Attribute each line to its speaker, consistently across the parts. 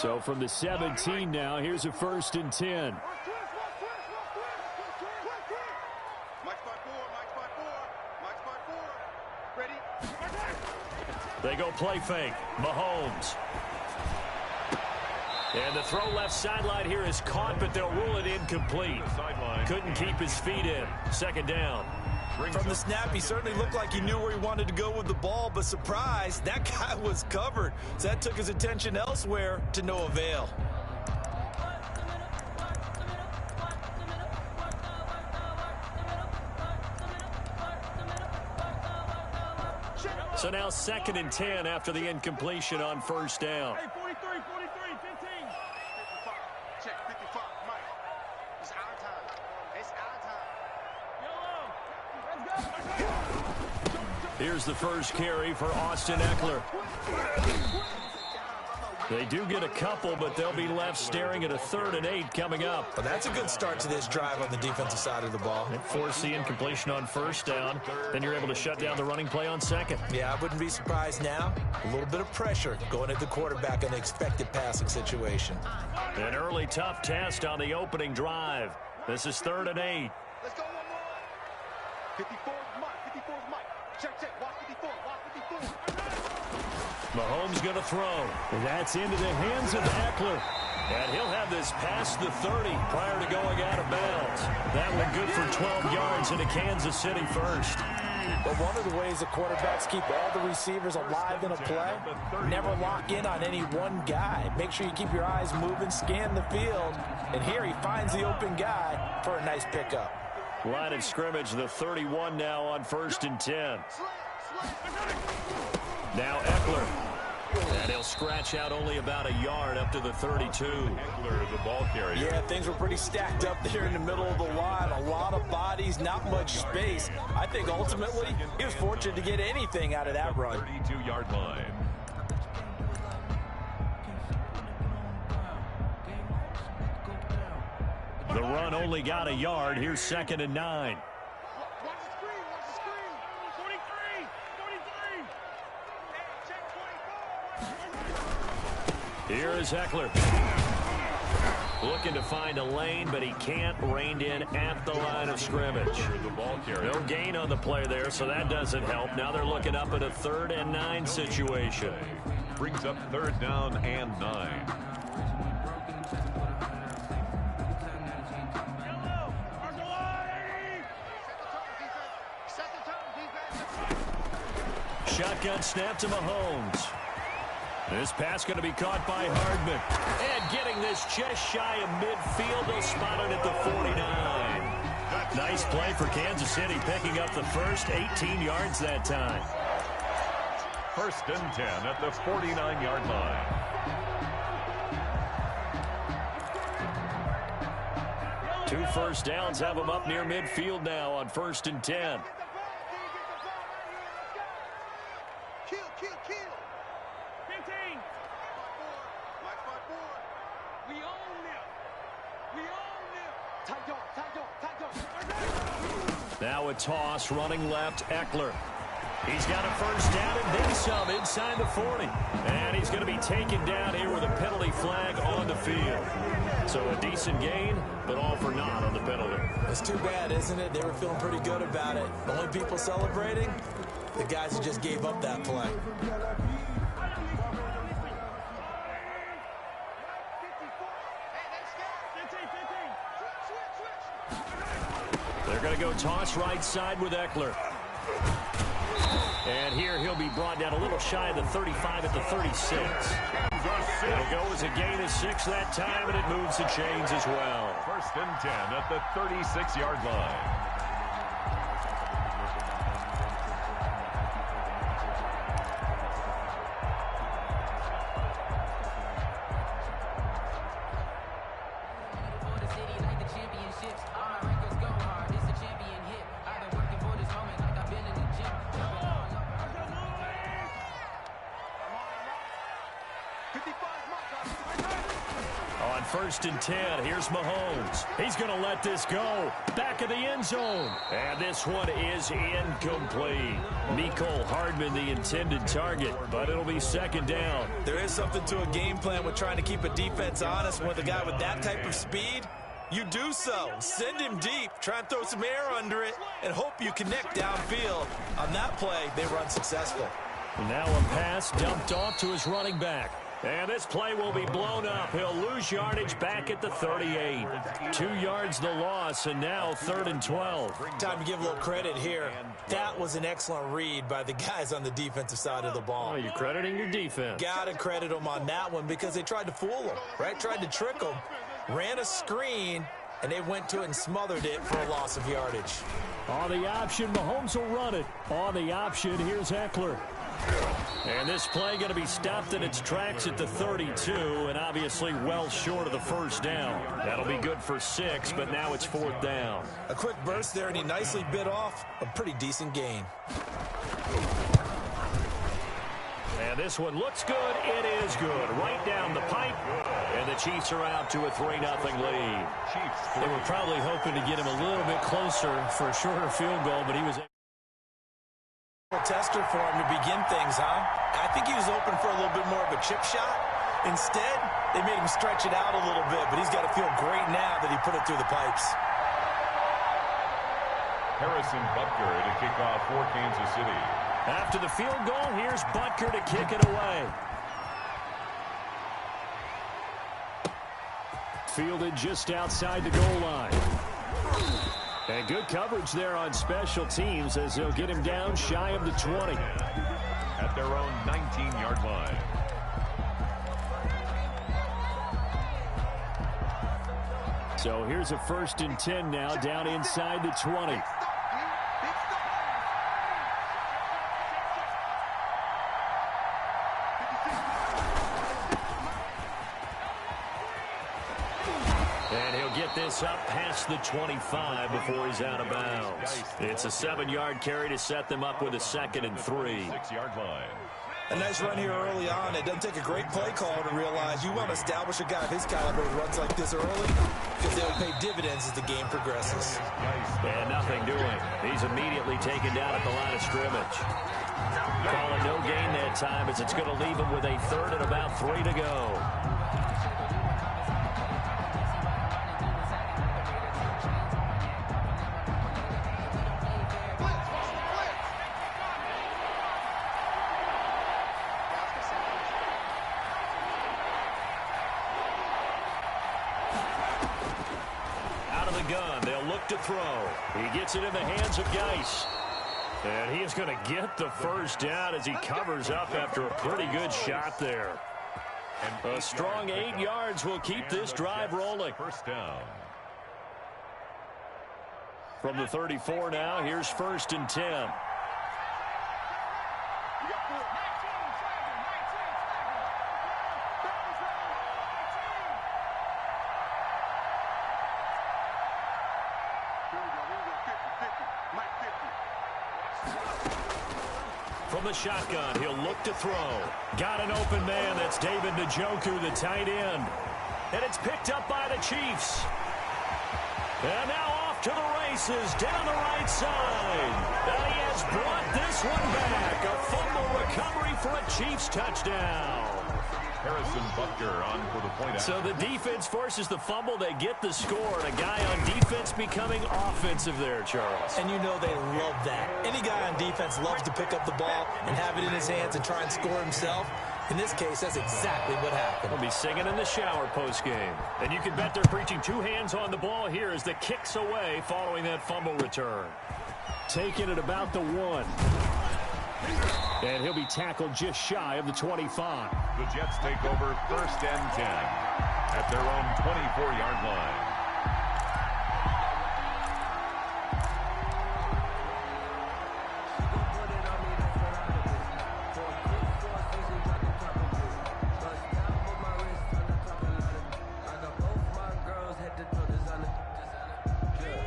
Speaker 1: So from the 17 now, here's a 1st and 10. They go play fake. Mahomes. And the throw left sideline here is caught, but they'll rule it incomplete. Couldn't keep his feet in. 2nd down.
Speaker 2: From the snap, he certainly looked like he knew where he wanted to go with the ball, but surprise, that guy was covered. So that took his attention elsewhere to no avail.
Speaker 1: So now 2nd and 10 after the incompletion on 1st down.
Speaker 3: Hey, 43, 15. Check, 55, Mike. It's our time. It's our time. Yellow, let's go.
Speaker 1: Here's the first carry for Austin Eckler. They do get a couple, but they'll be left staring at a 3rd and 8 coming up.
Speaker 2: Well, that's a good start to this drive on the defensive side of the ball.
Speaker 1: And force the incompletion on 1st down. Then you're able to shut down the running play on 2nd.
Speaker 2: Yeah, I wouldn't be surprised now. A little bit of pressure going at the quarterback in the expected passing situation.
Speaker 1: An early tough test on the opening drive. This is 3rd and 8.
Speaker 3: Let's go one more. 54 is Mike. 54 is Mike. Check. Watch 54. Watch 54.
Speaker 1: Mahomes going to throw. That's into the hands of Eckler. And he'll have this past the 30 prior to going out of bounds. That one good for 12 yards into Kansas City first.
Speaker 2: But one of the ways the quarterbacks keep all the receivers alive in a play, never lock in on any one guy. Make sure you keep your eyes moving, scan the field. And here he finds the open guy for a nice pickup.
Speaker 1: Line of scrimmage, the 31 now on 1st and 10. Now Eckler. And he'll scratch out only about a yard up to the 32.
Speaker 4: Eckler, the ball carrier.
Speaker 2: Yeah, things were pretty stacked up there in the middle of the line. A lot of bodies, not much space. I think ultimately he was fortunate to get anything out of that run.
Speaker 4: 32-yard line.
Speaker 1: The run only got a yard. Here's 2nd and 9.
Speaker 3: Watch the screen. 43. Check 24.
Speaker 1: Here is Eckler. Looking to find a lane, but he can't. Reined in at the line of scrimmage.
Speaker 4: The ball carrier.
Speaker 1: No gain on the play there, so that doesn't help. Now they're looking up at a 3rd and 9 situation.
Speaker 4: Brings up 3rd down and 9.
Speaker 1: Shotgun snap to Mahomes. This pass going to be caught by Hardman. And getting this just shy of midfield. They'll spot it at the 49. Nice play for Kansas City, picking up the first 18 yards that time.
Speaker 4: 1st and 10 at the 49-yard line.
Speaker 1: Two first downs have them up near midfield now on 1st and 10.
Speaker 3: Kill. 15. We own them. Tight dog.
Speaker 1: Now a toss, running left, Eckler. He's got a first down and then some inside the 40. And he's going to be taken down here with a penalty flag on the field. So a decent gain, but all for naught on the penalty.
Speaker 2: It's too bad, isn't it? They were feeling pretty good about it. The only people celebrating, the guys who just gave up that play.
Speaker 1: They're going to go toss right side with Eckler. And here he'll be brought down a little shy of the 35 at the 36. It'll go as a gain of 6 that time, and it moves the chains as well.
Speaker 4: 1st and 10 at the 36-yard line.
Speaker 1: On 1st and 10, here's Mahomes. He's going to let this go. Back of the end zone. And this one is incomplete. Mecole Hardman, the intended target, but it'll be 2nd down.
Speaker 2: There is something to a game plan with trying to keep a defense honest. With a guy with that type of speed, you do so. Send him deep. Try and throw some air under it and hope you connect downfield. On that play, they were unsuccessful.
Speaker 1: Now a pass dumped off to his running back. And this play will be blown up. He'll lose yardage back at the 38. 2 yards the loss, and now 3rd and 12.
Speaker 2: Time to give a little credit here. That was an excellent read by the guys on the defensive side of the ball.
Speaker 1: Oh, you're crediting your defense.
Speaker 2: Got to credit them on that one because they tried to fool them, right? Tried to trick them, ran a screen, and they went to it and smothered it for a loss of yardage.
Speaker 1: On the option, Mahomes will run it. On the option, here's Eckler. And this play going to be stopped in its tracks at the 32, and obviously well short of the 1st down. That'll be good for 6, but now it's 4th down.
Speaker 2: A quick burst there, and he nicely bit off a pretty decent gain.
Speaker 1: And this one looks good. It is good. Right down the pipe. And the Chiefs are out to a 3-0 lead. They were probably hoping to get him a little bit closer for a shorter field goal, but he was...
Speaker 2: Tester for him to begin things, huh? I think he was open for a little bit more of a chip shot. Instead, they made him stretch it out a little bit, but he's got to feel great now that he put it through the pipes.
Speaker 4: Harrison Butker to kick off for Kansas City.
Speaker 1: After the field goal, here's Butker to kick it away. Fielded just outside the goal line. And good coverage there on special teams as they'll get him down shy of the 20.
Speaker 4: At their own 19-yard line.
Speaker 1: So here's a 1st and 10 now down inside the 20. And he'll get this up past the 25 before he's out of bounds. It's a 7-yard carry to set them up with a 2nd and 3.
Speaker 4: 6-yard line.
Speaker 2: A nice run here early on. It doesn't take a great play call to realize you want to establish a guy of his caliber who runs like this early because they'll pay dividends as the game progresses.
Speaker 1: And nothing doing. He's immediately taken down at the line of scrimmage. Call it no gain that time as it's going to leave him with a 3rd and about 3 to go. Gun. They'll look to throw. He gets it in the hands of Geis. And he is going to get the 1st down as he covers up after a pretty good shot there. A strong 8 yards will keep this drive rolling.
Speaker 4: 1st down.
Speaker 1: From the 34 now, here's 1st and 10. From the shotgun, he'll look to throw. Got an open man. That's David Njoku, the tight end. And it's picked up by the Chiefs. And now off to the races down the right side. And he has brought this one back. A fumble recovery for a Chiefs touchdown.
Speaker 4: Harrison Butker on for the point.
Speaker 1: So the defense forces the fumble. They get the score. And a guy on defense becoming offensive there, Charles.
Speaker 2: And you know they love that. Any guy on defense loves to pick up the ball and have it in his hands and try and score himself. In this case, that's exactly what happened.
Speaker 1: We'll be singing in the shower postgame. And you can bet they're preaching 2 hands on the ball here as the kick's away following that fumble return. Taking it about the 1. And he'll be tackled just shy of the 25.
Speaker 4: The Jets take over 1st and 10 at their own 24-yard line.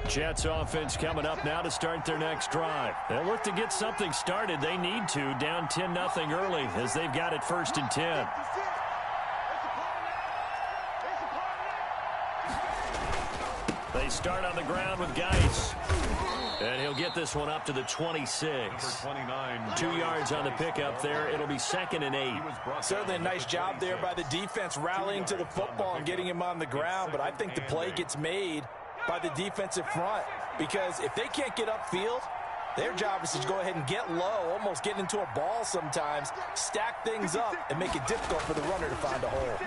Speaker 1: Jets offense coming up now to start their next drive. They'll look to get something started. They need to, down 10-0 early as they've got it 1st and 10. They start on the ground with Geis. And he'll get this one up to the 26. 2 yards on the pickup there. It'll be 2nd and 8.
Speaker 2: Certainly a nice job there by the defense rallying to the football and getting him on the ground. But I think the play gets made by the defensive front. Because if they can't get upfield, their job is to go ahead and get low, almost get into a ball sometimes, stack things up, and make it difficult for the runner to find a hole.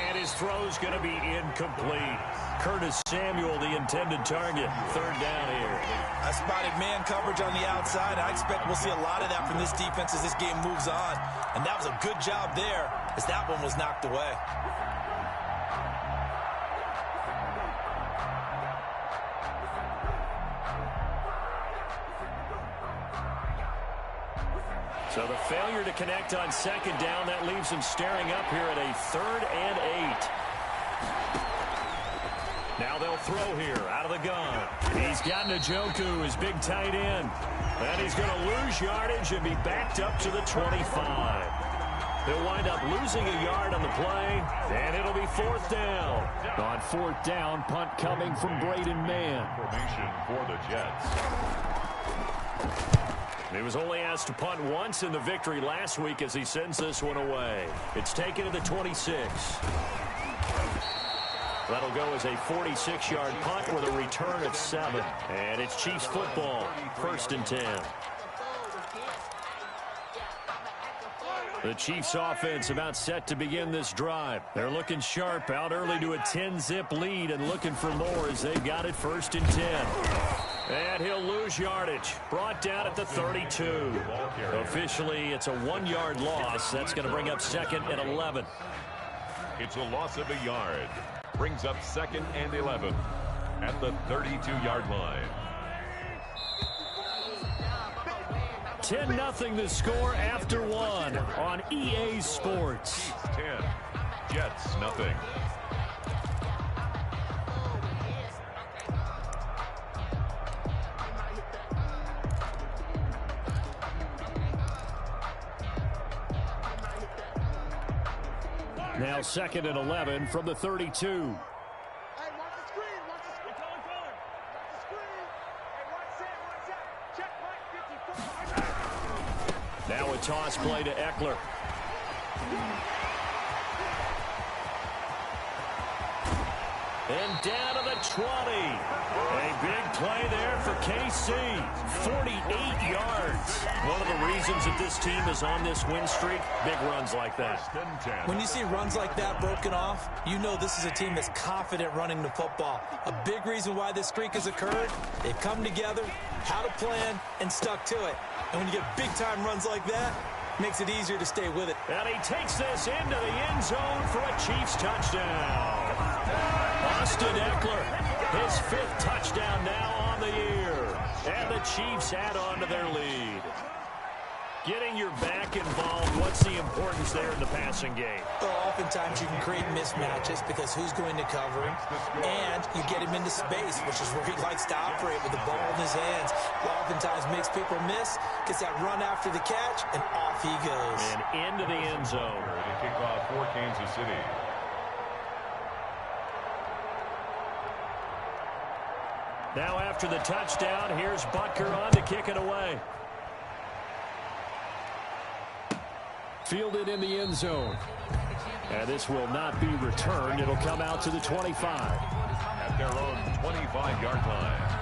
Speaker 1: And his throw's going to be incomplete. Curtis Samuel, the intended target. 3rd down here.
Speaker 2: I spotted man coverage on the outside. I expect we'll see a lot of that from this defense as this game moves on. And that was a good job there as that one was knocked away.
Speaker 1: So the failure to connect on 2nd down, that leaves him staring up here at a 3rd and 8. Now they'll throw here out of the gun. He's got Njoku, his big tight end. And he's going to lose yardage and be backed up to the 25. They'll wind up losing a yard on the play, and it'll be 4th down.
Speaker 5: On 4th down, punt coming from Braden Mann.
Speaker 4: Formation for the Jets.
Speaker 1: He was only asked to punt once in the victory last week as he sends this one away. It's taken to the 26. That'll go as a 46-yard punt with a return of 7. And it's Chiefs football, 1st and 10. The Chiefs offense about set to begin this drive. They're looking sharp, out early to a 10-zip lead and looking for more as they've got it 1st and 10. And he'll lose yardage. Brought down at the 32. Officially, it's a 1-yard loss. That's going to bring up 2nd and 11.
Speaker 4: It's a loss of a yard. Brings up 2nd and 11 at the 32-yard line.
Speaker 1: 10-0 the score after 1 on EA Sports.
Speaker 4: 10, Jets nothing.
Speaker 1: Now 2nd and 11 from the 32. Now a toss play to Eckler. And down to the 20. A big play there for KC. 48 yards. One of the reasons that this team is on this win streak, big runs like that.
Speaker 2: When you see runs like that broken off, you know this is a team that's confident running the football. A big reason why this streak has occurred, they've come together, had a plan, and stuck to it. And when you get big-time runs like that, it makes it easier to stay with it.
Speaker 1: And he takes this into the end zone for a Chiefs touchdown. Austin Eckler, his 5th touchdown now on the year. And the Chiefs add on to their lead. Getting your back involved, what's the importance there in the passing game?
Speaker 2: Well, oftentimes you can create mismatches because who's going to cover him, and you get him into space, which is where he likes to operate with the ball in his hands. Oftentimes makes people miss, gets that run after the catch, and off he goes.
Speaker 1: And into the end zone.
Speaker 4: To kick off for Kansas City.
Speaker 1: Now after the touchdown, here's Butker on to kick it away.
Speaker 5: Fielded in the end zone. And this will not be returned. It'll come out to the 25.
Speaker 4: At their own 25-yard line.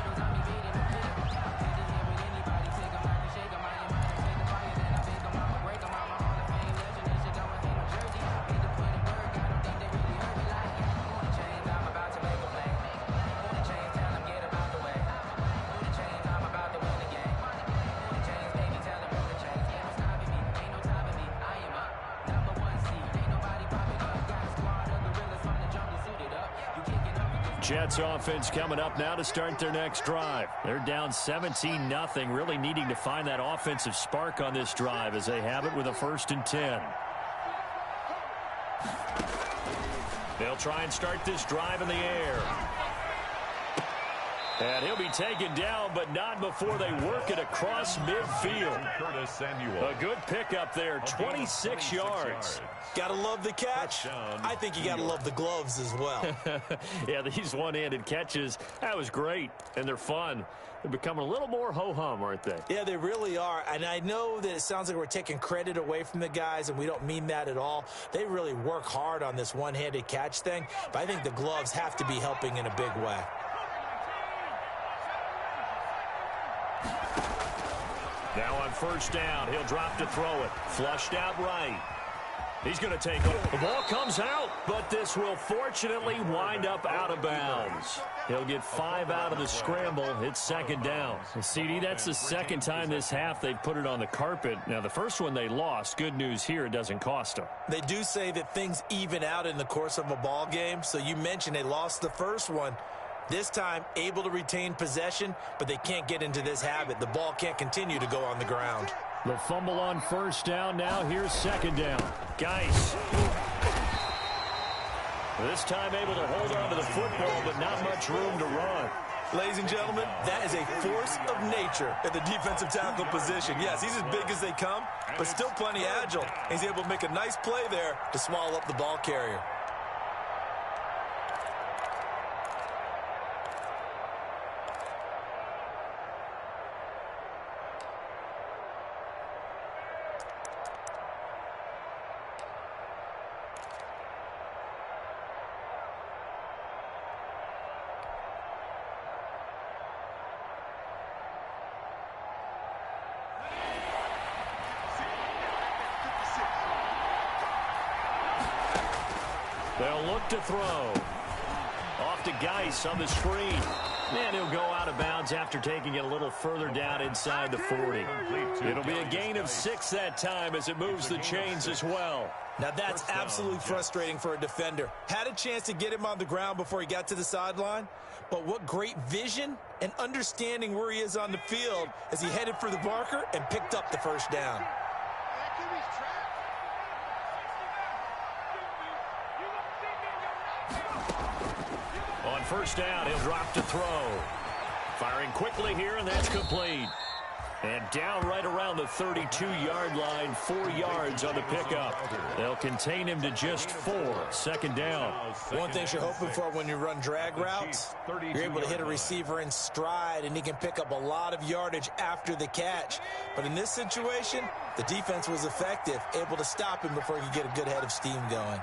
Speaker 1: Jets offense coming up now to start their next drive. They're down 17-0, really needing to find that offensive spark on this drive as they have it with a 1st and 10. They'll try and start this drive in the air.
Speaker 5: And he'll be taken down, but not before they work it across midfield. A good pickup there, 26 yards.
Speaker 2: Gotta love the catch. I think you gotta love the gloves as well.
Speaker 5: Yeah, these one-handed catches, that was great, and they're fun. They're becoming a little more ho-hum, aren't they?
Speaker 2: Yeah, they really are. And I know that it sounds like we're taking credit away from the guys, and we don't mean that at all. They really work hard on this one-handed catch thing, but I think the gloves have to be helping in a big way.
Speaker 5: Now on first down, he'll drop to throw it. Flushed out right. He's going to take it. The ball comes out, but this will fortunately wind up out of bounds. He'll get 5 out of the scramble. It's second down. CD, that's the second time this half they've put it on the carpet. Now, the first one they lost. Good news here, it doesn't cost them.
Speaker 2: They do say that things even out in the course of a ball game. So you mentioned they lost the first one. This time, able to retain possession, but they can't get into this habit. The ball can't continue to go on the ground.
Speaker 5: The fumble on first down. Now here's second down. Geis. This time able to hold on to the football, but not much room to run.
Speaker 2: Ladies and gentlemen, that is a force of nature at the defensive tackle position. Yes, he's as big as they come, but still plenty agile. He's able to make a nice play there to swallow up the ball carrier.
Speaker 5: They'll look to throw. Off to Geis on the screen. And he'll go out of bounds after taking it a little further down inside the 40. It'll be a gain of 6 that time as it moves the chains as well.
Speaker 2: Now that's absolutely frustrating for a defender. Had a chance to get him on the ground before he got to the sideline, but what great vision and understanding where he is on the field as he headed for the marker and picked up the first down.
Speaker 5: On first down, he'll drop to throw. Firing quickly here, and that's complete. And down right around the 32-yard line, 4 yards on the pickup. They'll contain him to just 4. Second down.
Speaker 2: One thing you're hoping for when you run drag routes, you're able to hit a receiver in stride, and he can pick up a lot of yardage after the catch. But in this situation, the defense was effective, able to stop him before he could get a good head of steam going.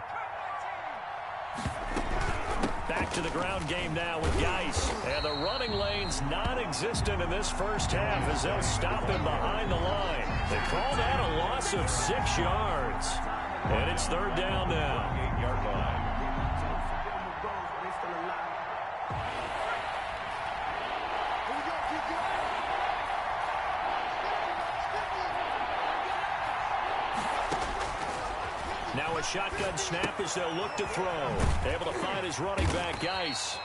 Speaker 5: Back to the ground game now with Geis. And the running lane's non-existent in this first half as they'll stop him behind the line. They call that a loss of 6 yards. And it's third down now.
Speaker 4: 8-yard line.
Speaker 5: Now a shotgun snap as they'll look to throw. Able to find his running back, Geis.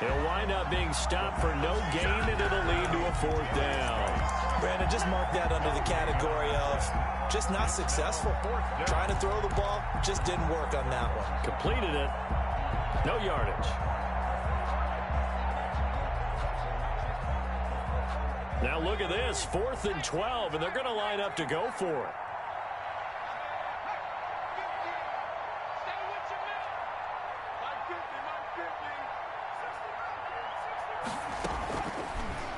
Speaker 5: He'll wind up being stopped for no gain, and it'll lead to a fourth down.
Speaker 2: Brandon, just mark that under the category of just not successful. Trying to throw the ball, just didn't work on that one.
Speaker 5: Completed it. No yardage. Now look at this, 4th and 12, and they're going to line up to go for it.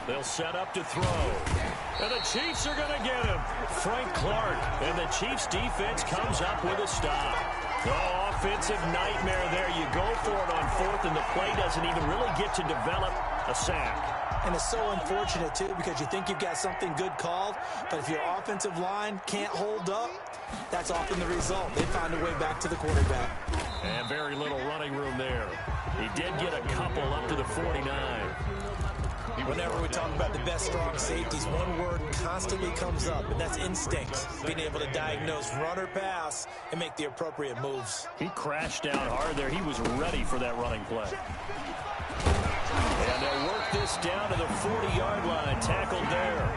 Speaker 5: They'll set up to throw. And the Chiefs are going to get him. Frank Clark. And the Chiefs defense comes up with a stop. Oh, offensive nightmare there. You go for it on 4th, and the play doesn't even really get to develop a sack.
Speaker 2: And it's so unfortunate, too, because you think you've got something good called, but if your offensive line can't hold up, that's often the result. They find a way back to the quarterback.
Speaker 5: And very little running room there. He did get a couple up to the 49.
Speaker 2: Whenever we talk about the best strong safeties, one word constantly comes up, and that's instinct. Being able to diagnose run or pass and make the appropriate moves.
Speaker 5: He crashed down hard there. He was ready for that running play. And they'll work this down to the 40-yard line. Tackled there.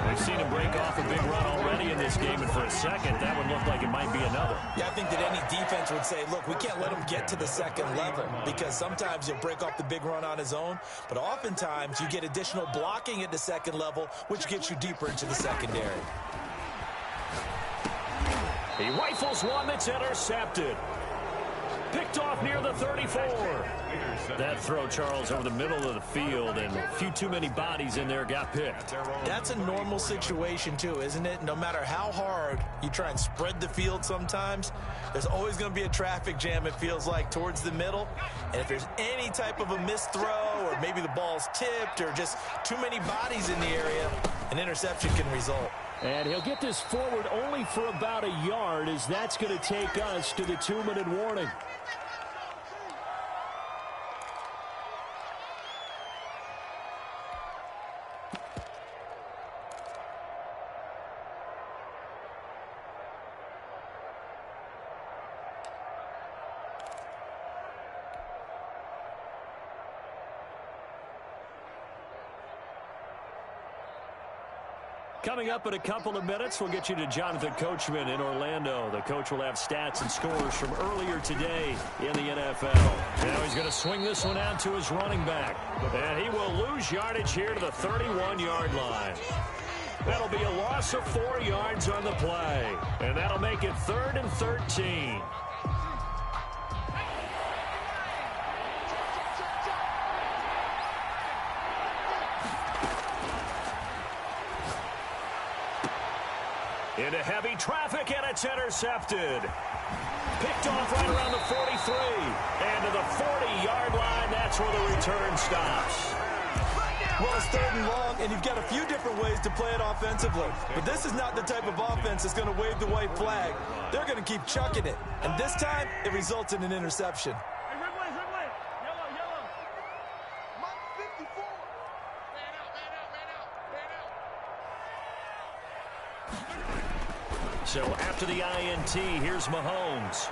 Speaker 5: We've seen him break off a big run already in this game, and for a second, that would look like it might be another.
Speaker 2: Yeah, I think that any defense would say, look, we can't let him get to the second level, because sometimes he'll break off the big run on his own, but oftentimes you get additional blocking at the second level, which gets you deeper into the secondary.
Speaker 5: He rifles one that's intercepted. Picked off near the 34. That throw, Charles, over the middle of the field, and a few too many bodies in there got picked.
Speaker 2: That's a normal situation, too, isn't it? No matter how hard you try and spread the field sometimes, there's always going to be a traffic jam, it feels like, towards the middle. And if there's any type of a missed throw, or maybe the ball's tipped, or just too many bodies in the area, an interception can result.
Speaker 1: And he'll get this forward only for about a yard, as that's going to take us to the 2-minute warning. Coming up in a couple of minutes, we'll get you to Jonathan Coachman in Orlando. The coach will have stats and scores from earlier today in the NFL. Now he's going to swing this one out to his running back. And he will lose yardage here to the 31-yard line. That'll be a loss of 4 yards on the play. And that'll make it 3rd and 13. Into heavy traffic, and it's intercepted. Picked off right around the 43. And to the 40-yard line, that's where the return stops.
Speaker 2: Well, it's 3rd and long, and you've got a few different ways to play it offensively. But this is not the type of offense that's going to wave the white flag. They're going to keep chucking it. And this time, it results in an interception.
Speaker 5: So after the INT, here's Mahomes.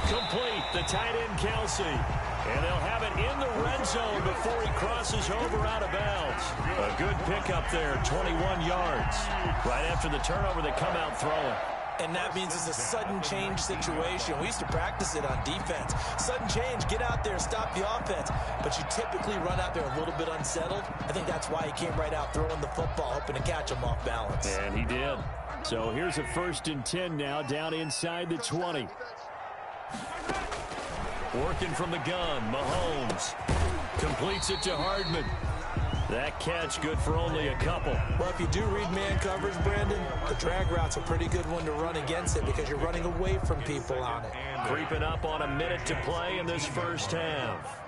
Speaker 5: Complete, the tight end Kelsey. And they'll have it in the red zone before he crosses over out of bounds. A good pickup there, 21 yards. Right after the turnover, they come out throwing.
Speaker 2: And that means it's a sudden change situation. We used to practice it on defense. Sudden change, get out there, stop the offense. But you typically run out there a little bit unsettled. I think that's why he came right out throwing the football, hoping to catch him off balance.
Speaker 5: And he did.
Speaker 1: So here's a 1st and 10 now, down inside the 20.
Speaker 5: Working from the gun, Mahomes completes it to Hardman. That catch good for only a couple.
Speaker 2: Well, if you do read man coverage, Brandon, the drag route's a pretty good one to run against it because you're running away from people on it.
Speaker 5: Creeping up on a minute to play in this first half.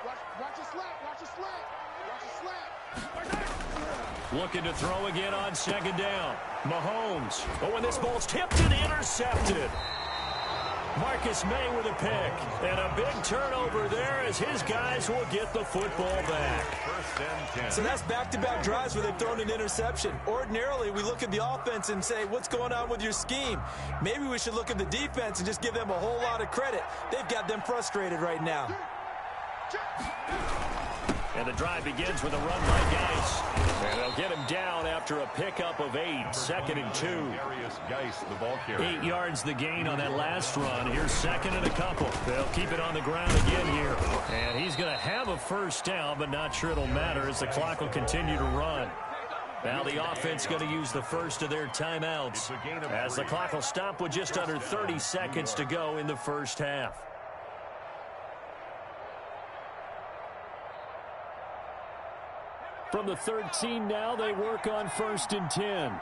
Speaker 3: Watch your slap, watch your slap, watch your slap.
Speaker 5: Looking to throw again on 2nd down. Mahomes. Oh, and this ball's tipped and intercepted. Marcus May with a pick. And a big turnover there as his guys will get the football back.
Speaker 2: So that's back-to-back drives where they've thrown an interception. Ordinarily, we look at the offense and say, what's going on with your scheme? Maybe we should look at the defense and just give them a whole lot of credit. They've got them frustrated right now.
Speaker 5: And the drive begins with a run by Geis. And they'll get him down after a pickup of 8. 2nd and 2. 8 yards the gain on that last run. Here's 2nd and a couple. They'll keep it on the ground again here. And he's going to have a first down, but not sure it'll matter as the clock will continue to run. Now the offense going to use the first of their timeouts as the clock will stop with just under 30 seconds to go in the first half.
Speaker 1: From the 13 now, they work on 1st and 10.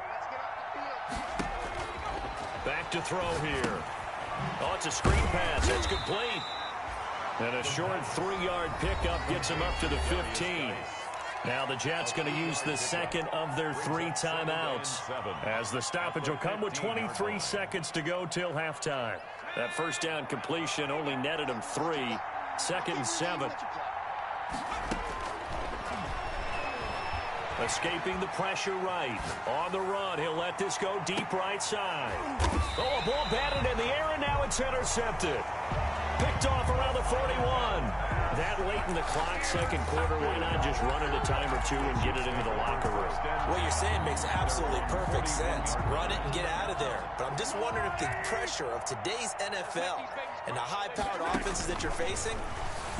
Speaker 5: Back to throw here. Oh, it's a screen pass. It's complete. And a short 3-yard pickup gets him up to the 15. Now the Jets going to use the 2nd of their 3 timeouts as the stoppage will come with 23 seconds to go till halftime. That first down completion only netted him 3. 2nd and 7. Escaping the pressure right. On the run, he'll let this go deep right side. Oh, a ball batted in the air, and now it's intercepted. Picked off around the 41. That late in the clock, second quarter, why not just run it a time or two and get it into the locker room?
Speaker 2: What you're saying makes absolutely perfect sense. Run it and get out of there. But I'm just wondering if the pressure of today's NFL and the high-powered offenses that you're facing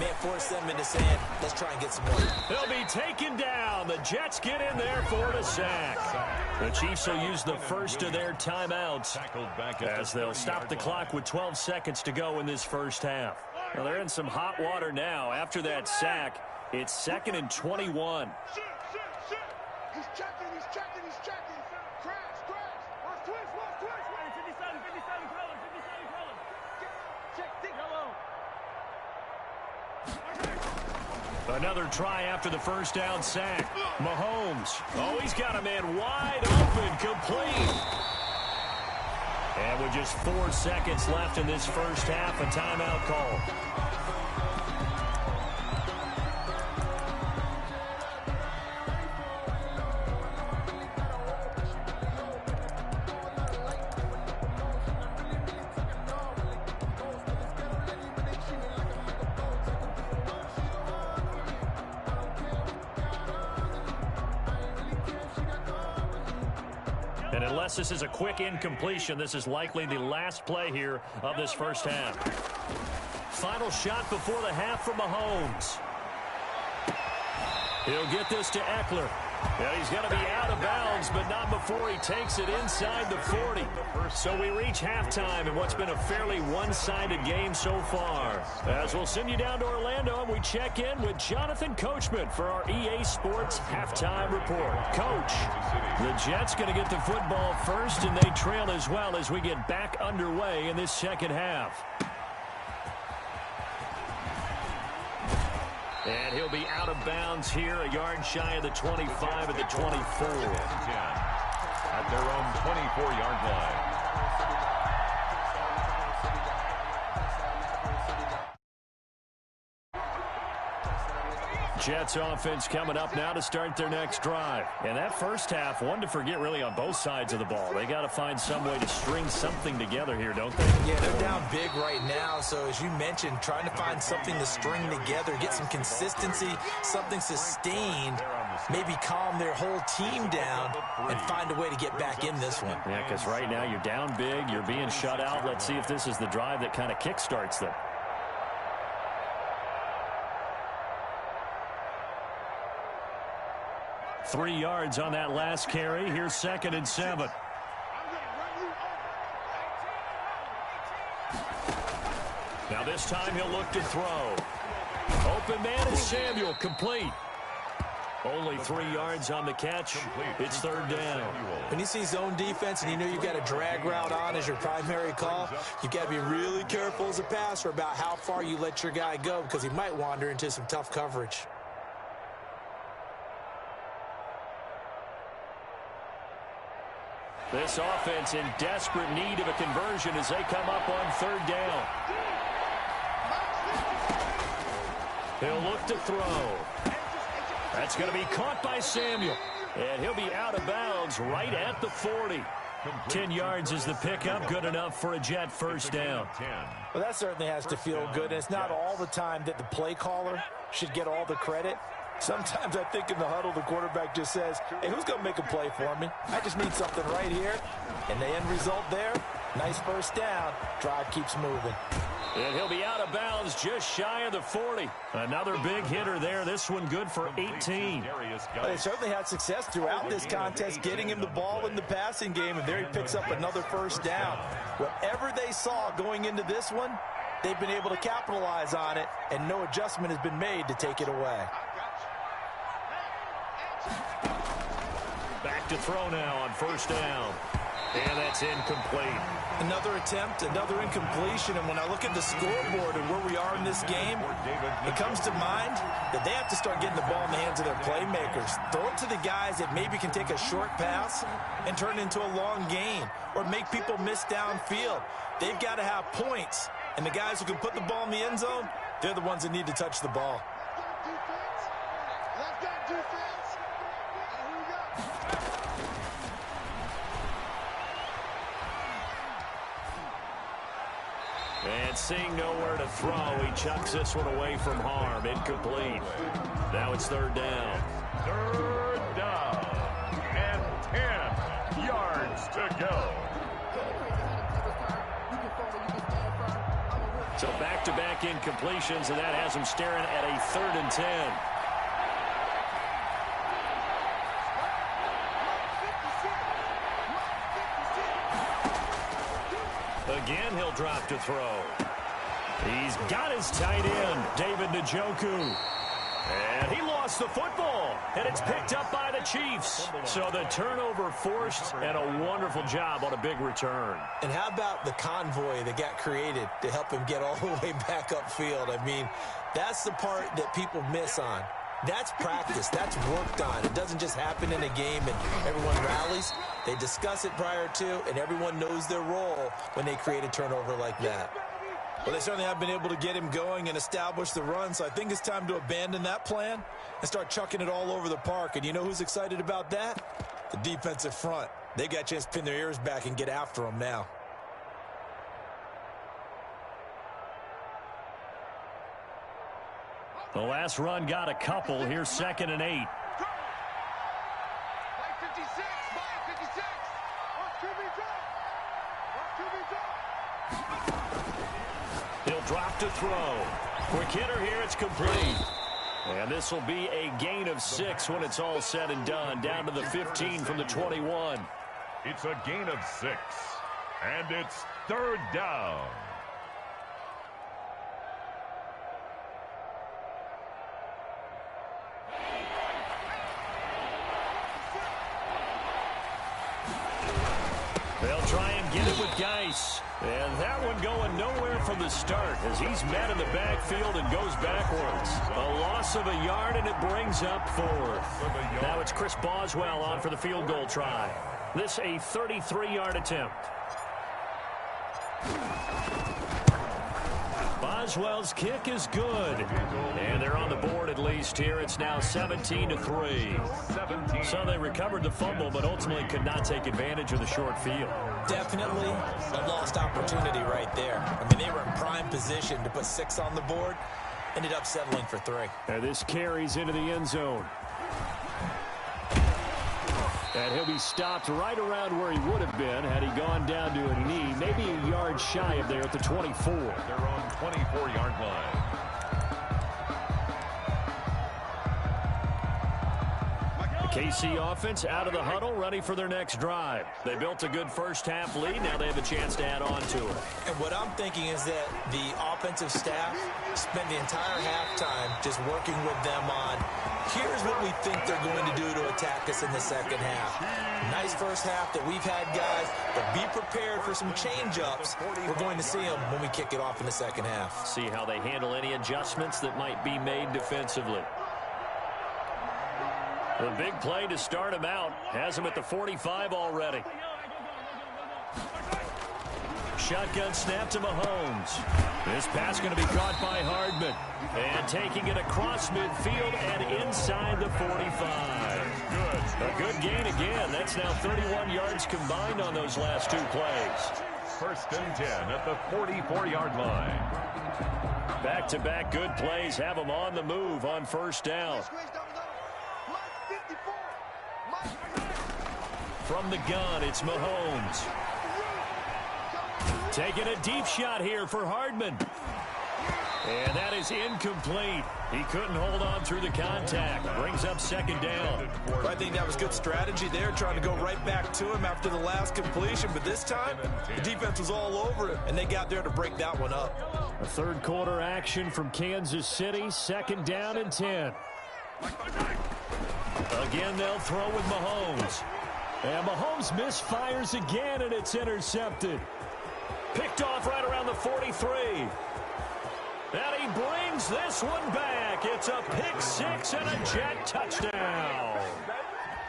Speaker 2: may force them into saying, let's try and get some more.
Speaker 5: He'll be taken down. The Jets get in there for the sack. The Chiefs will use the first of their timeouts as they'll stop the clock with 12 seconds to go in this first half. Well, they're in some hot water now. After that sack, it's 2nd and 21.
Speaker 3: Shit. He's checking. Crash. Watch twist. 57 colors. Check, dig.
Speaker 5: Another try after the first down sack. Mahomes. Oh, he's got a man wide open, complete. And with just 4 seconds left in this first half, a timeout call. And unless this is a quick incompletion, this is likely the last play here of this first half. Final shot before the half from Mahomes. He'll get this to Eckler. And he's going to be out of bounds, but not before he takes it inside the 40. So we reach halftime in what's been a fairly one-sided game so far. As we'll send you down to Orlando, and we check in with Jonathan Coachman for our EA Sports Halftime Report. Coach, the Jets going to get the football first, and they trail as well as we get back underway in this second half. And he'll be out of bounds here, a yard shy of the 25 at the 24.
Speaker 4: At their own 24-yard line.
Speaker 5: Jets offense coming up now to start their next drive. And that first half, one to forget really on both sides of the ball. They got to find some way to string something together here, don't they?
Speaker 2: Yeah, they're down big right now. So as you mentioned, trying to find something to string together, get some consistency, something sustained, maybe calm their whole team down and find a way to get back in this one.
Speaker 5: Yeah, because right now you're down big, you're being shut out. Let's see if this is the drive that kind of kickstarts them. Three yards on that last carry. Here's 2nd and 7. Now this time he'll look to throw. Open man is Samuel, complete. Only 3 yards on the catch. It's 3rd down.
Speaker 2: When you see zone defense and you know you've got a drag route on as your primary call, you've got to be really careful as a passer about how far you let your guy go because he might wander into some tough coverage.
Speaker 5: This offense in desperate need of a conversion as they come up on 3rd down. He'll look to throw. That's going to be caught by Samuel. And he'll be out of bounds right at the 40. 10 yards is the pickup, good enough for a Jet first down.
Speaker 2: Well, that certainly has to feel good. And it's not all the time that the play caller should get all the credit. Sometimes I think in the huddle, the quarterback just says, hey, who's going to make a play for me? I just need something right here. And the end result there, nice first down. Drive keeps moving.
Speaker 5: And he'll be out of bounds just shy of the 40. Another big hitter there. This one good for 18.
Speaker 2: Well, they certainly had success throughout this contest, getting him the ball in the passing game, and there he picks up another first down. Whatever they saw going into this one, they've been able to capitalize on it, and no adjustment has been made to take it away.
Speaker 5: Back to throw now on 1st down. And that's incomplete.
Speaker 2: Another attempt, another incompletion, and when I look at the scoreboard and where we are in this game, it comes to mind that they have to start getting the ball in the hands of their playmakers. Throw it to the guys that maybe can take a short pass and turn it into a long gain or make people miss downfield. They've got to have points, and the guys who can put the ball in the end zone, they're the ones that need to touch the ball.
Speaker 3: Left guard defense. Here we go.
Speaker 5: And seeing nowhere to throw, he chucks this one away from harm. Incomplete. Now it's third down.
Speaker 4: Third down. And 10 yards to go.
Speaker 5: So back-to-back incompletions, and that has him staring at a 3rd and 10. Again, he'll drop to throw. He's got his tight end, David Njoku. And he lost the football, and it's picked up by the Chiefs. So the turnover forced, and a wonderful job on a big return.
Speaker 2: And how about the convoy that got created to help him get all the way back upfield? I mean, that's the part that people miss on. That's practice. That's worked on. It doesn't just happen in a game and everyone rallies. They discuss it prior to, and everyone knows their role when they create a turnover like that.
Speaker 6: Well, they certainly have been able to get him going and establish the run, so I think it's time to abandon that plan and start chucking it all over the park. And you know who's excited about that? The defensive front. They got a chance to pin their ears back and get after him now.
Speaker 5: The last run got a couple. Here's 2nd and 8.
Speaker 3: Mike 56, Mike 56. Watch QB drop.
Speaker 5: He'll drop to throw. Quick hitter here. It's complete. And this will be a gain of 6 when it's all said and done. Down to the 15 from the 21.
Speaker 4: It's a gain of 6. And it's third down.
Speaker 5: They'll try and get it with Geis. And that one going nowhere from the start as he's met in the backfield and goes backwards. A loss of a yard, and it brings up 4th. Now it's Chris Boswell on for the field goal try. This a 33-yard attempt. Boswell's kick is good. And they're on the board at least here. It's now 17-3. So they recovered the fumble, but ultimately could not take advantage of the short field.
Speaker 2: Definitely a lost opportunity right there. I mean, they were in prime position to put 6 on the board. Ended up settling for 3.
Speaker 5: And this carries into the end zone. And he'll be stopped right around where he would have been had he gone down to a knee, maybe a yard shy of there at the 24.
Speaker 4: They're on 24-yard line.
Speaker 5: The KC offense out of the huddle, ready for their next drive. They built a good first-half lead. Now they have a chance to add on to it.
Speaker 2: And what I'm thinking is that the offensive staff spent the entire halftime just working with them on, here's what we think they're going to do to attack us in the second half. Nice first half that we've had, guys, but be prepared for some change-ups. We're going to see them when we kick it off in the second half.
Speaker 5: See how they handle any adjustments that might be made defensively. The big play to start him out has him at the 45 already. Shotgun snap to Mahomes. This pass going to be caught by Hardman. And taking it across midfield and inside the 45. A good gain again. That's now 31 yards combined on those last 2 plays.
Speaker 4: 1st and 10 at the 44-yard line.
Speaker 5: Back-to-back good plays have them on the move on first down. From the gun, it's Mahomes. Taking a deep shot here for Hardman. And that is incomplete. He couldn't hold on through the contact. Brings up 2nd down.
Speaker 6: I think that was good strategy there, trying to go right back to him after the last completion. But this time, the defense was all over it, and they got there to break that one up.
Speaker 5: A third quarter action from Kansas City. 2nd down and 10. Again, they'll throw with Mahomes. And Mahomes misfires again, and it's intercepted. Picked off right around the 43. And he brings this one back. It's a pick 6 and a jet touchdown.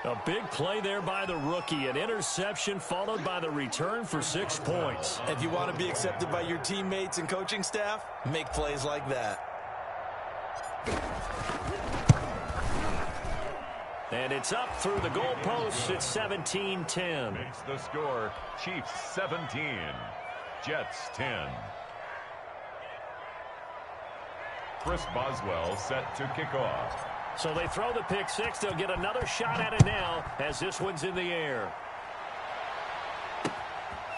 Speaker 5: A big play there by the rookie. An interception followed by the return for 6 points.
Speaker 6: If you want to be accepted by your teammates and coaching staff, make plays like that.
Speaker 5: And it's up through the goalposts. It's 17-10.
Speaker 4: Makes the score Chiefs 17, Jets 10. Chris Boswell set to kick off.
Speaker 5: So they throw the pick six. They'll get another shot at it now as this one's in the air.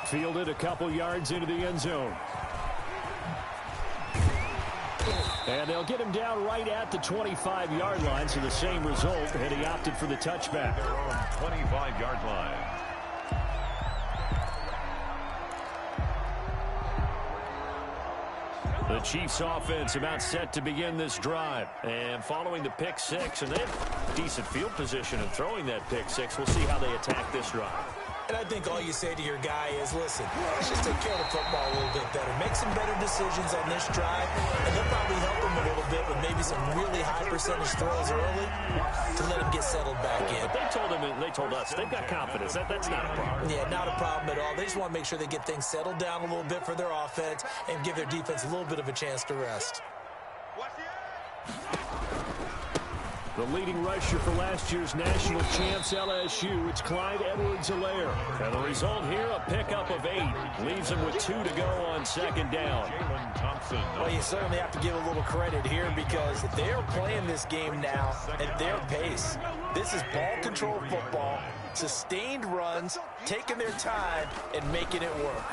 Speaker 5: Fielded a couple yards into the end zone. And they'll get him down right at the 25-yard line, so the same result, and he opted for the touchback.
Speaker 4: Their own 25-yard line.
Speaker 5: The Chiefs offense about set to begin this drive. And following the pick six, and they have decent field position in throwing that pick six. We'll see how they attack this drive.
Speaker 6: And I think all you say to your guy is, listen, let's just take care of the football a little bit better. Make some better decisions on this drive, and they'll probably help him a little bit with maybe some really high percentage throws early to let him get settled back in.
Speaker 5: But they told us they've got confidence. That's not a problem.
Speaker 6: Yeah, not a problem at all. They just want to make sure they get things settled down a little bit for their offense and give their defense a little bit of a chance to rest.
Speaker 5: The leading rusher for last year's national champs, LSU, it's Clyde Edwards-Helaire. And the result here, a pickup of 8. Leaves him with 2 to go on second down.
Speaker 4: Jalen Thompson.
Speaker 2: Well, you certainly have to give a little credit here because they're playing this game now at their pace. This is ball control football, sustained runs, taking their time, and making it work.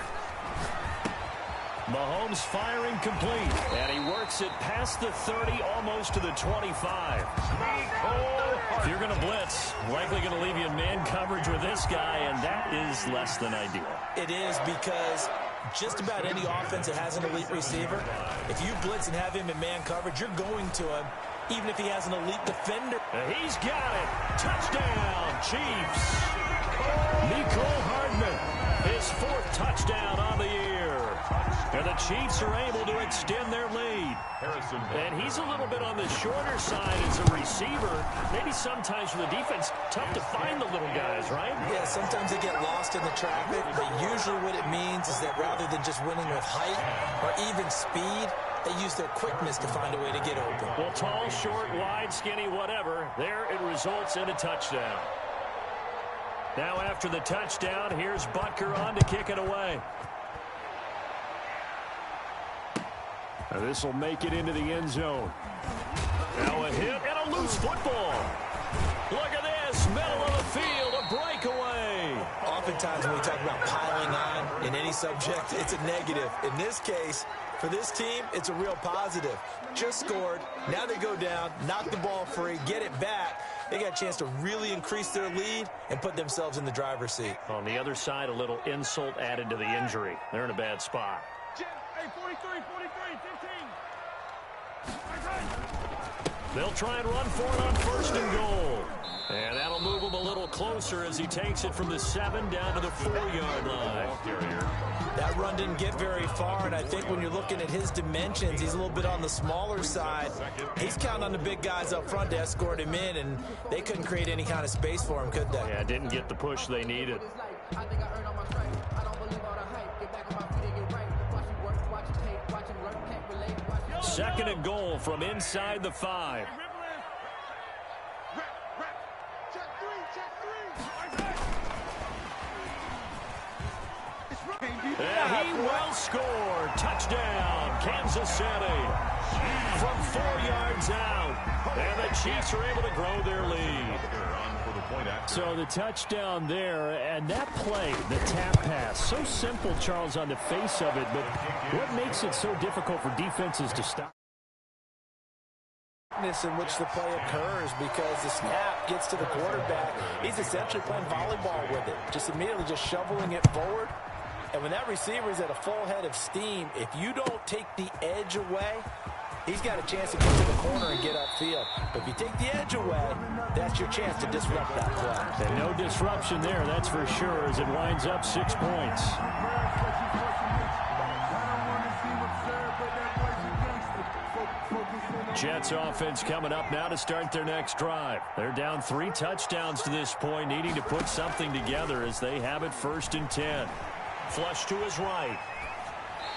Speaker 5: Mahomes firing complete, and he works it past the 30, almost to the 25. If you're going to blitz, likely going to leave you in man coverage with this guy, and that is less than ideal.
Speaker 6: It is because just about any offense that has an elite receiver, if you blitz and have him in man coverage, you're going to him, even if he has an elite defender.
Speaker 5: And he's got it. Touchdown, Chiefs. Nicole Hardman, his 4th touchdown on the year. And the Chiefs are able to extend their lead. And he's a little bit on the shorter side as a receiver. Maybe sometimes for the defense, tough to find the little guys, right?
Speaker 6: Yeah, sometimes they get lost in the traffic, but usually what it means is that rather than just winning with height or even speed, they use their quickness to find a way to get open.
Speaker 5: Well, tall, short, wide, skinny, whatever, there it results in a touchdown. Now after the touchdown, here's Butker on to kick it away. Now this will make it into the end zone. Now a hit and a loose football. Look at this, middle of the field, a breakaway.
Speaker 6: Oftentimes when we talk about piling on in any subject, it's a negative. In this case, for this team, it's a real positive. Just scored, now they go down, knock the ball free, get it back. They got a chance to really increase their lead and put themselves in the driver's seat.
Speaker 5: On the other side, a little insult added to the injury. They're in a bad spot.
Speaker 3: Hey, 43, 15.
Speaker 5: They'll try and run for it on 1st and goal. And that'll move him a little closer as he takes it from the 7 down to the 4-yard line.
Speaker 6: That run didn't get very far, and I think when you're looking at his dimensions, he's a little bit on the smaller side. He's counting on the big guys up front to escort him in, and they couldn't create any kind of space for him, could they?
Speaker 5: Yeah, didn't get the push they needed. Second and goal from inside the 5. And he will score. Touchdown, Kansas City. From 4 yards out. And the Chiefs are able to grow their lead. So the touchdown there, and that play, the tap pass, so simple, Charles, on the face of it, but what makes it so difficult for defenses to stop?
Speaker 2: In which the play occurs because the snap gets to the quarterback. He's essentially playing volleyball with it, just immediately just shoveling it forward. And when that receiver is at a full head of steam, if you don't take the edge away, he's got a chance to get to the corner and get upfield. But if you take the edge away, that's your chance to disrupt that play.
Speaker 5: And no disruption there, that's for sure, as it winds up 6 points. Jets offense coming up now to start their next drive. They're down 3 touchdowns to this point, needing to put something together as they have it 1st and 10. Flush to his right.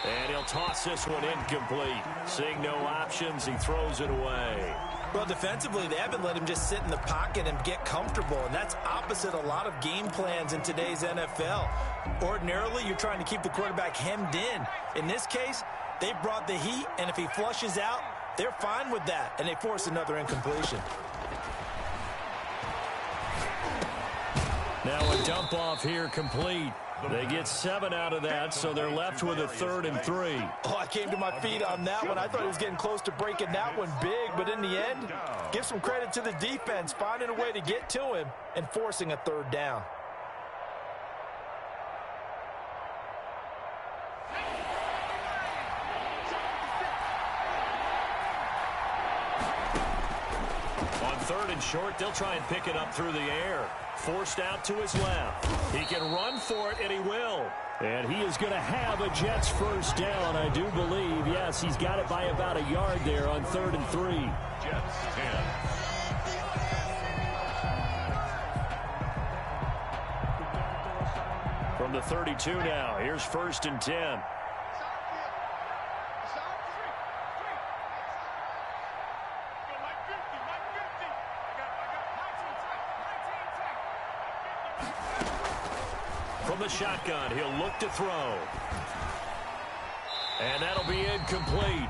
Speaker 5: And he'll toss this one incomplete. Seeing no options, he throws it away.
Speaker 6: Well, defensively, they haven't let him just sit in the pocket and get comfortable, and that's opposite a lot of game plans in today's NFL. Ordinarily, you're trying to keep the quarterback hemmed in. In this case, they brought the heat, and if he flushes out,
Speaker 2: They're fine with that, and they force another incompletion.
Speaker 1: Now a dump off here complete. They get 7 out of that, so they're left with a 3rd and 3.
Speaker 2: Oh, I came to my feet on that one. I thought he was getting close to breaking that one big, but in the end, give some credit to the defense, finding a way to get to him and forcing a 3rd down.
Speaker 1: On 3rd and short, they'll try and pick it up through the air. Forced out to his left. He can run for it, and he will. And he is going to have a Jets 1st down, I do believe. Yes, he's got it by about a yard there on 3rd and 3.
Speaker 4: Jets 10.
Speaker 1: From the 32 now, here's 1st and 10. From the shotgun, he'll look to throw. And that'll be incomplete.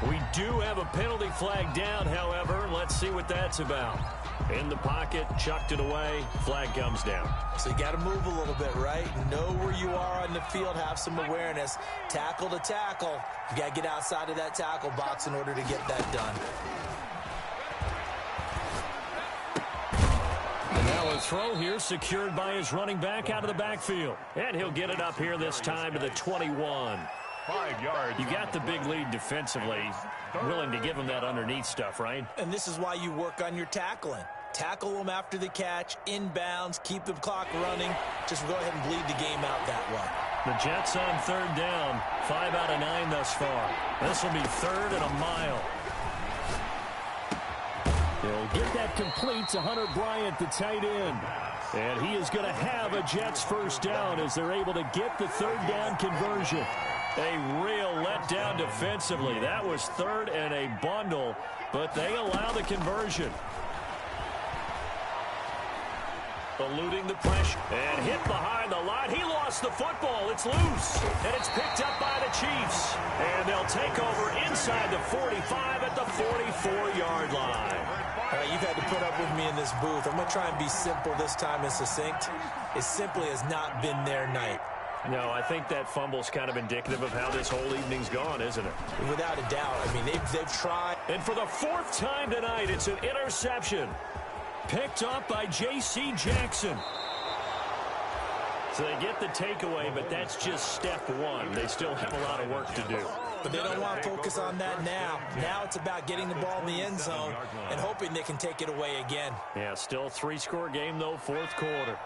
Speaker 1: We do have a penalty flag down, however. Let's see what that's about. In the pocket, chucked it away, flag comes down.
Speaker 2: So you got to move a little bit, right? Know where you are on the field, have some awareness. Tackle to tackle. You got to get outside of that tackle box in order to get that done.
Speaker 1: Now a throw here secured by his running back out of the backfield. And he'll get it up here this time to the 21.
Speaker 4: 5 yards.
Speaker 1: You got the big lead defensively. Willing to give him that underneath stuff, right?
Speaker 2: And this is why you work on your tackling. Tackle them after the catch, inbounds, keep the clock running. Just go ahead and bleed the game out that way.
Speaker 1: The Jets on 3rd down. 5 out of 9 thus far. This will be 3rd and a mile. They'll get that complete to Hunter Bryant, the tight end. And he is going to have a Jets 1st down as they're able to get the 3rd down conversion. A real letdown defensively. That was 3rd and a bundle, but they allow the conversion. Eluding the pressure and hit behind the line. He lost the football. It's loose, and it's picked up by the Chiefs. And they'll take over inside the 45 at the 44-yard line.
Speaker 2: All right, you've had to put up with me in this booth. I'm going to try and be simple this time and succinct. It simply has not been their night.
Speaker 1: No, I think that fumble's kind of indicative of how this whole evening's gone, isn't it?
Speaker 2: Without a doubt. I mean, they've tried.
Speaker 1: And for the 4th time tonight, it's an interception. Picked up by J.C. Jackson. So they get the takeaway, but that's just step 1. They still have a lot of work to do.
Speaker 2: But they don't want to focus on that now. Now it's about getting the ball in the end zone and hoping they can take it away again.
Speaker 1: Yeah, still 3-score game, though, 4th quarter.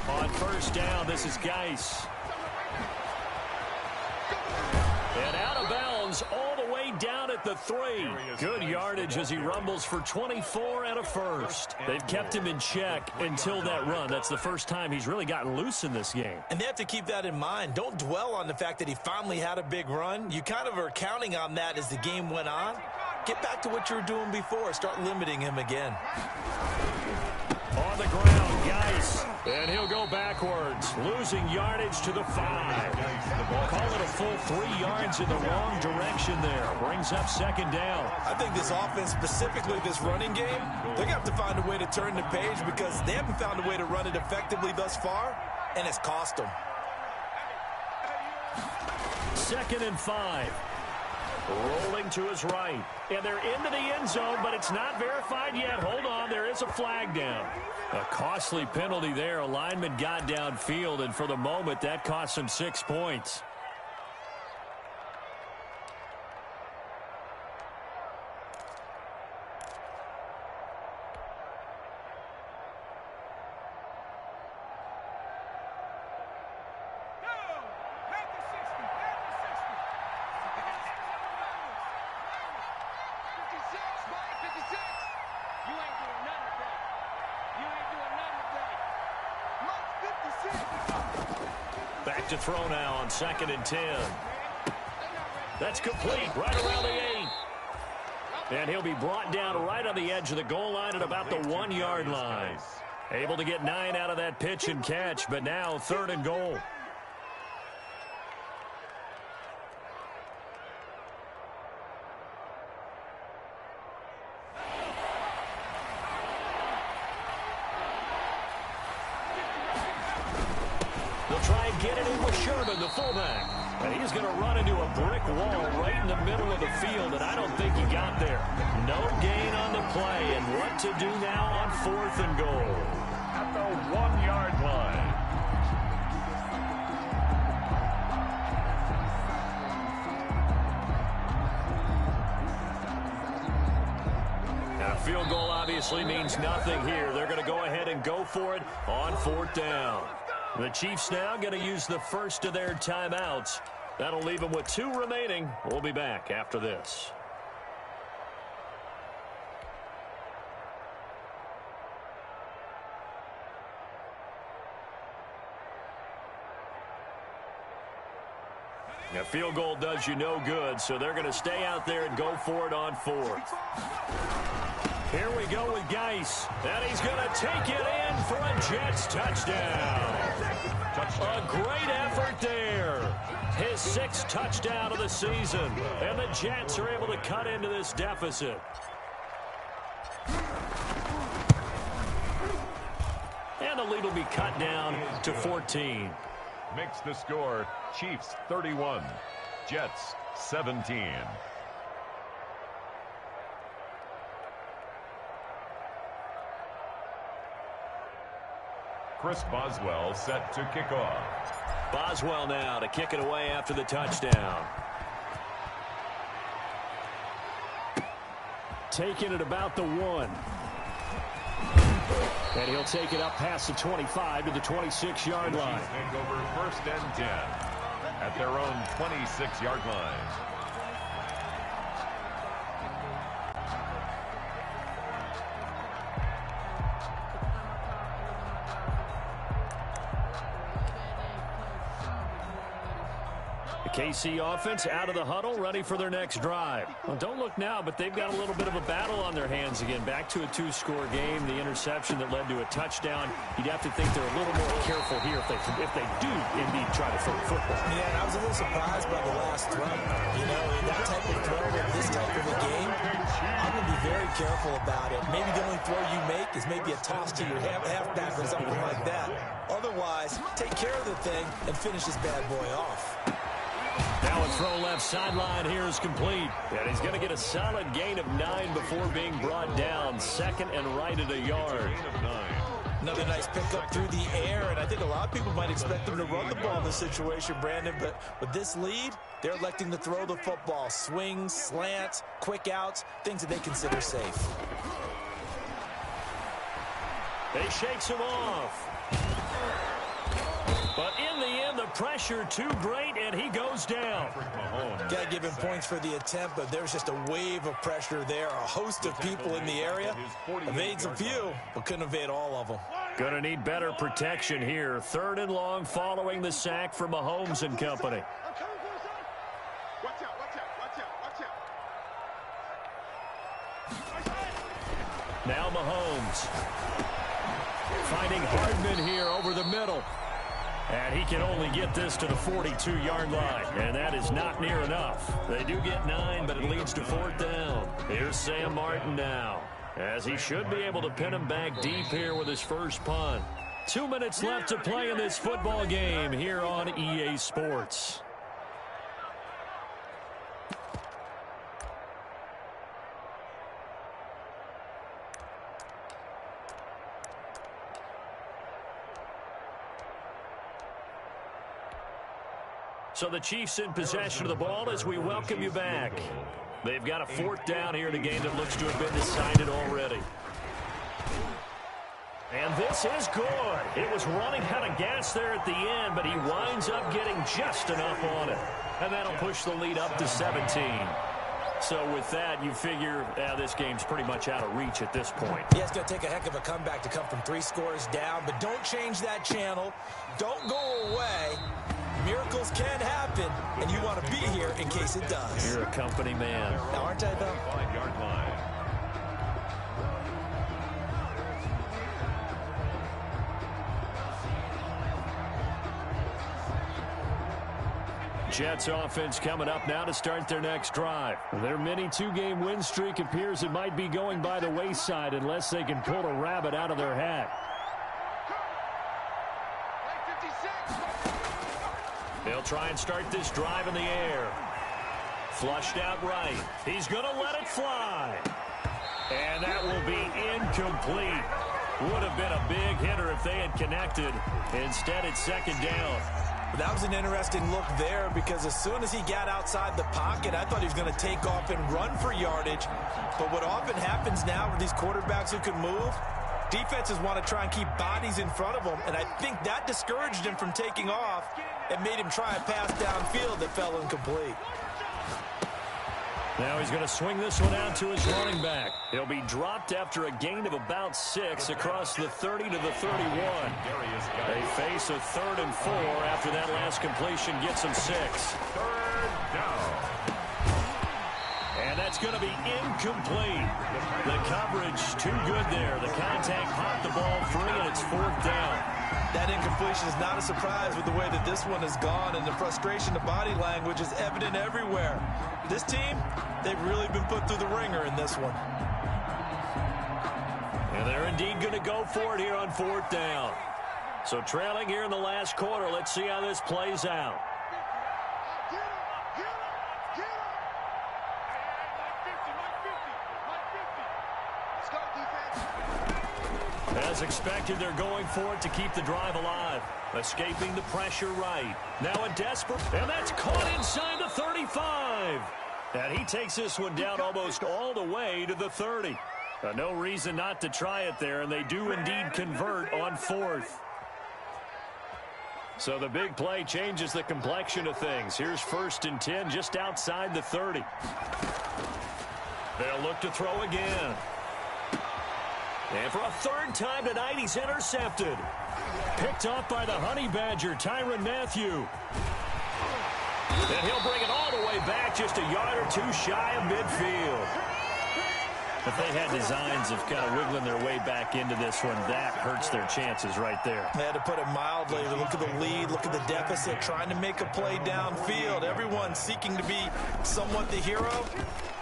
Speaker 1: On 1st down, this is Geis. And out of bounds all the way down at the 3. Good yardage as he rumbles for 24 and a 1st. They've kept him in check until that run. That's the first time he's really gotten loose in this game.
Speaker 2: And they have to keep that in mind. Don't dwell on the fact that he finally had a big run. You kind of are counting on that as the game went on. Get back to what you were doing before. Start limiting him again.
Speaker 1: On the ground, Geis. And he'll go backwards, losing yardage to the 5. We'll call it a full 3 yards in the wrong direction there. Brings up 2nd down.
Speaker 2: I think this offense, specifically this running game, they're going to have to find a way to turn the page because they haven't found a way to run it effectively thus far, and it's cost them.
Speaker 1: 2nd and 5. Rolling to his right. And they're into the end zone, but it's not verified yet. Hold on, there is a flag down. A costly penalty there. A lineman got downfield, and for the moment, that cost him 6 points. Back to throw now on 2nd and 10. That's complete right around the 8. And he'll be brought down right on the edge of the goal line at about the 1-yard line. Able to get 9 out of that pitch and catch, but now 3rd and goal. try and get it in with Sherman, the fullback. And he's going to run into a brick wall right in the middle of the field, and I don't think he got there. No gain on the play, and what to do now on 4th and goal?
Speaker 4: At the 1-yard line.
Speaker 1: A field goal obviously means nothing here. They're going to go ahead and go for it on 4th down. The Chiefs now going to use the first of their timeouts. That'll leave them with 2 remaining. We'll be back after this. A field goal does you no good, so they're going to stay out there and go for it on 4th. Here we go with Geis, and he's going to take it in for a Jets touchdown. A great effort there. His 6th touchdown of the season, and the Jets are able to cut into this deficit. And the lead will be cut down to 14.
Speaker 4: Makes the score Chiefs 31, Jets 17. Chris Boswell set to kick off.
Speaker 1: Boswell now to kick it away after the touchdown. Taking it about the 1. And he'll take it up past the 25 to the 26-yard line.
Speaker 4: Take over 1st and 10 at their own 26-yard line.
Speaker 1: KC offense out of the huddle, ready for their next drive. Well, don't look now, but they've got a little bit of a battle on their hands again. Back to a 2-score game, the interception that led to a touchdown. You'd have to think they're a little more careful here if they do indeed try to throw the football.
Speaker 2: Yeah, and I was a little surprised by the last throw. You know, in that type of throw in this type of a game, I'm going to be very careful about it. Maybe the only throw you make is maybe a toss to your halfback or something like that. Otherwise, take care of the thing and finish this bad boy off.
Speaker 1: Now a throw left sideline here is complete. And he's going to get a solid gain of 9 before being brought down. 2nd and right at a yard.
Speaker 2: Another nice pickup through the air, and I think a lot of people might expect them to run the ball in this situation, Brandon, but with this lead, they're electing to throw the football. Swings, slants, quick outs, things that they consider safe.
Speaker 1: They shakes him off. But in the end, the pressure too great, and he goes down.
Speaker 2: Got to give him points for the attempt, but there's just a wave of pressure there. A host of people in the area. Evades a few, but couldn't evade all of them.
Speaker 1: Going to need better protection here. 3rd and long following the sack from Mahomes and company.
Speaker 3: Watch out, watch out, watch out, watch out.
Speaker 1: Now Mahomes. Finding Hardman here over the middle. And he can only get this to the 42-yard line. And that is not near enough. They do get 9, but it leads to 4th down. Here's Sam Martin now, as he should be able to pin him back deep here with his first punt. 2 minutes left to play in this football game here on EA Sports. So the Chiefs in possession of the ball as we welcome you back. They've got a 4th down here in a game that looks to have been decided already. And this is good. It was running out of gas there at the end, but he winds up getting just enough on it. And that'll push the lead up to 17. So with that, you figure this game's pretty much out of reach at this point.
Speaker 2: Yeah, it's going to take a heck of a comeback to come from 3 scores down, but don't change that channel. Don't go away. Miracles can happen, and you want to be here in case it does.
Speaker 1: You're a company man.
Speaker 2: Now, aren't I, though?
Speaker 4: 5-yard line.
Speaker 1: Jets offense coming up now to start their next drive. Their mini 2-game win streak appears it might be going by the wayside unless they can pull a rabbit out of their hat.
Speaker 3: Play 56.
Speaker 5: They'll try and start this drive in the air. Flushed out right. He's going to let it fly. And that will be incomplete. Would have been a big hitter if they had connected. Instead, it's second down.
Speaker 6: That was an interesting look there because as soon as he got outside the pocket, I thought he was going to take off and run for yardage. But what often happens now with these quarterbacks who can move, defenses want to try and keep bodies in front of them, and I think that discouraged him from taking off and made him try a pass downfield that fell incomplete.
Speaker 5: Now he's going to swing this one out to his running back. He'll be dropped after a gain of about 6 across the 30 to the 31. They face a 3rd and 4 after that last completion gets them 6.
Speaker 4: 3rd down.
Speaker 5: And that's going to be incomplete. The coverage too good there. The contact popped the ball free, and it's 4th down.
Speaker 6: That incompletion is not a surprise with the way that this one has gone, and the frustration, the body language is evident everywhere. This team, they've really been put through the ringer in this one.
Speaker 5: And they're indeed going to go for it here on 4th down. So trailing here in the last quarter, let's see how this plays out. As expected, they're going for it to keep the drive alive. Escaping the pressure right. Now a desperate, and that's caught inside the 35. And he takes this one down almost all the way to the 30. No reason not to try it there, and they do indeed convert on 4th. So the big play changes the complexion of things. Here's 1st and 10 just outside the 30. They'll look to throw again. And for a 3rd time tonight, he's intercepted. Picked off by the Honey Badger, Tyrann Mathieu. And he'll bring it all the way back, just a yard or 2 shy of midfield. If they had designs of kind of wiggling their way back into this one, that hurts their chances right there.
Speaker 6: They had to put it mildly. Look at the lead, look at the deficit, trying to make a play downfield. Everyone seeking to be somewhat the hero.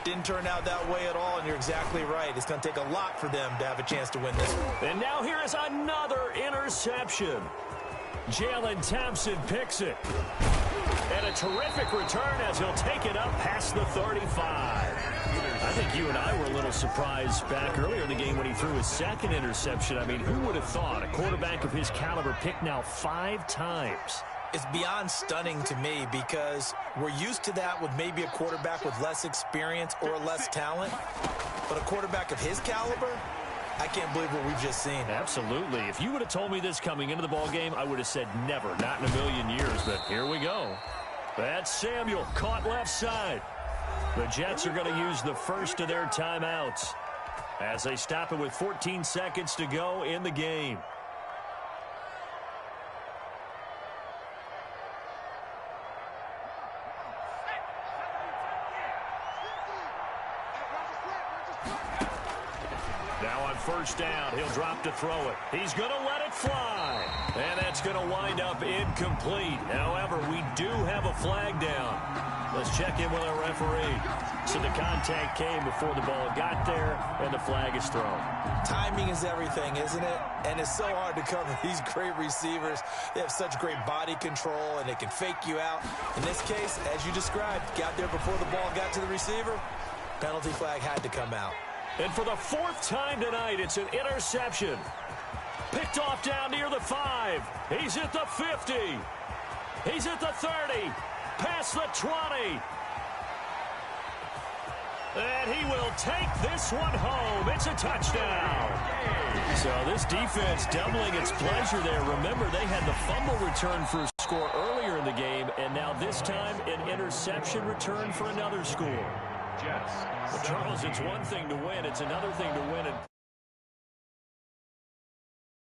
Speaker 6: Didn't turn out that way at all, and you're exactly right. It's going to take a lot for them to have a chance to win this one.
Speaker 5: And now here is another interception. Jalen Thompson picks it. And a terrific return as he'll take it up past the 35. I think you and I were a little surprised back earlier in the game when he threw his 2nd interception. I mean, who would have thought a quarterback of his caliber picked now 5 times?
Speaker 6: It's beyond stunning to me because we're used to that with maybe a quarterback with less experience or less talent. But a quarterback of his caliber, I can't believe what we've just seen.
Speaker 5: Absolutely. If you would have told me this coming into the ballgame, I would have said never, not in a million years. But here we go. That's Samuel, caught left side. The Jets are going to use the first of their timeouts as they stop it with 14 seconds to go in the game. Now on 1st down, he'll drop to throw it. He's going to let it fly. And that's going to wind up incomplete. However, we do have a flag down. Let's check in with our referee. So the contact came before the ball got there, and the flag is thrown.
Speaker 6: Timing is everything, isn't it? And it's so hard to cover these great receivers. They have such great body control, and they can fake you out. In this case, as you described, got there before the ball got to the receiver. Penalty flag had to come out.
Speaker 5: And for the 4th time tonight, it's an interception. Picked off down near the 5. He's at the 50. He's at the 30. Past the 20. And he will take this one home. It's a touchdown. So this defense doubling its pleasure there. Remember, they had the fumble return for a score earlier in the game, and now this time an interception return for another score. Well, Charles, it's one thing to win. It's another thing to win it.